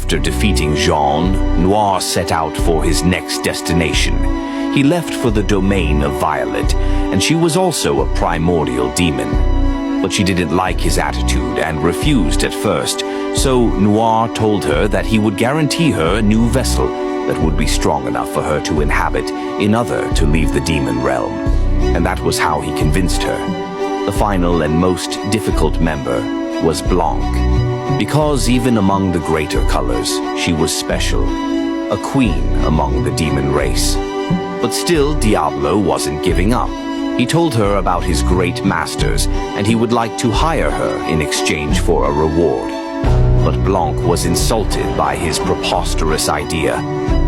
After defeating Jean, Noir set out for his next destination. He left for the domain of Violet, and she was also a primordial demon. But she didn't like his attitude and refused at first, so Noir told her that he would guarantee her a new vessel that would be strong enough for her to inhabit in order to leave the demon realm. And that was how he convinced her. The final and most difficult member was Blanc, because even among the greater colors, she was special, a queen among the demon race. But still, Diablo wasn't giving up. He told her about his great masters, and he would like to hire her in exchange for a reward. But Blanc was insulted by his preposterous idea.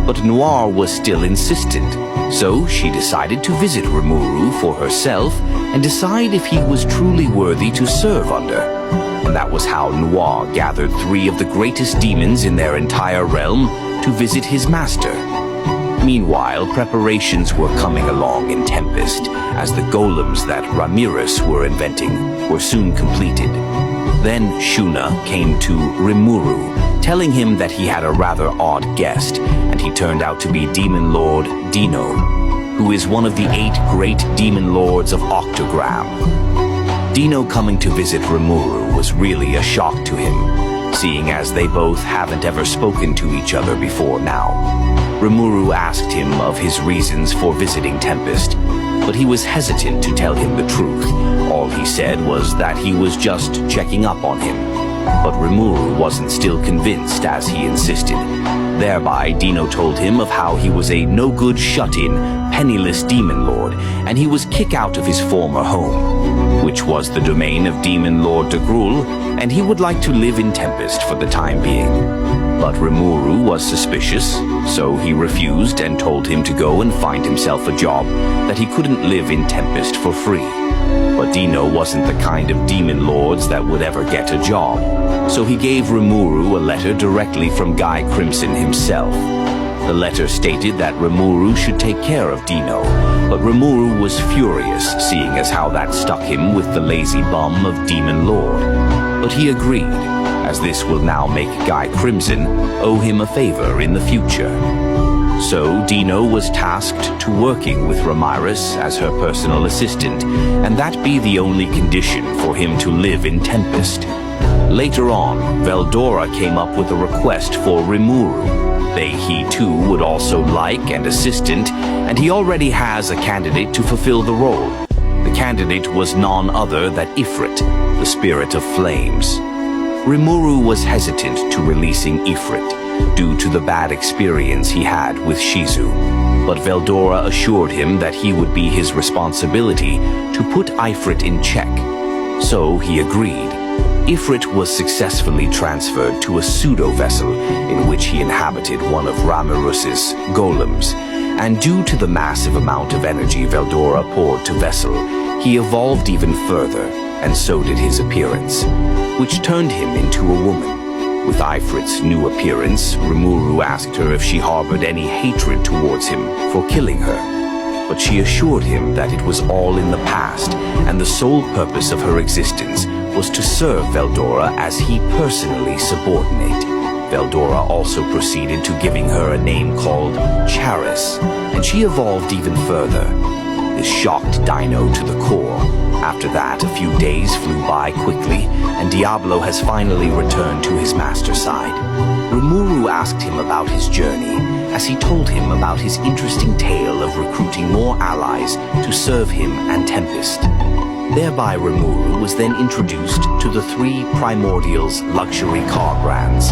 But Noir was still insistent, so she decided to visit Rimuru for herself and decide if he was truly worthy to serve under. And that was how Noir gathered 3 of the greatest demons in their entire realm to visit his master. Meanwhile, preparations were coming along in Tempest, as the golems that Ramirez were inventing were soon completed. Then Shuna came to Rimuru, telling him that he had a rather odd guest, and he turned out to be Demon Lord Dino, who is one of the 8 great demon lords of Octogram. Dino coming to visit Rimuru was really a shock to him, seeing as they both haven't ever spoken to each other before now. Rimuru asked him of his reasons for visiting Tempest, but he was hesitant to tell him the truth. All he said was that he was just checking up on him. But Rimuru wasn't still convinced as he insisted. Thereby, Dino told him of how he was a no-good shut-in, penniless demon lord, and he was kicked out of his former home, which was the domain of Demon Lord de Grul, and he would like to live in Tempest for the time being. But Rimuru was suspicious, so he refused and told him to go and find himself a job, that he couldn't live in Tempest for free. But Dino wasn't the kind of demon lords that would ever get a job, so he gave Rimuru a letter directly from Guy Crimson himself. The letter stated that Rimuru should take care of Dino, but Rimuru was furious, seeing as how that stuck him with the lazy bum of Demon Lord. But he agreed, as this will now make Guy Crimson owe him a favor in the future. So Dino was tasked to working with Ramirez as her personal assistant, and that be the only condition for him to live in Tempest. Later on, Veldora came up with a request for Rimuru. He too would also like an assistant, and he already has a candidate to fulfill the role. The candidate was none other than Ifrit, the spirit of flames. Rimuru was hesitant to releasing Ifrit due to the bad experience he had with Shizu, but Veldora assured him that he would be his responsibility to put Ifrit in check. So he agreed. Ifrit was successfully transferred to a pseudo-vessel in which he inhabited one of Ramirez's golems, and due to the massive amount of energy Veldora poured to Vessel, he evolved even further, and so did his appearance, which turned him into a woman. With Ifrit's new appearance, Rimuru asked her if she harbored any hatred towards him for killing her, but she assured him that it was all in the past, and the sole purpose of her existence was to serve Veldora as he personally subordinate. Veldora also proceeded to giving her a name called Charis, and she evolved even further. This shocked Dino to the core. After that, a few days flew by quickly, and Diablo has finally returned to his master side. Rimuru asked him about his journey, as he told him about his interesting tale of recruiting more allies to serve him and Tempest. Thereby, Rimuru was then introduced to the 3 Primordial's luxury car brands.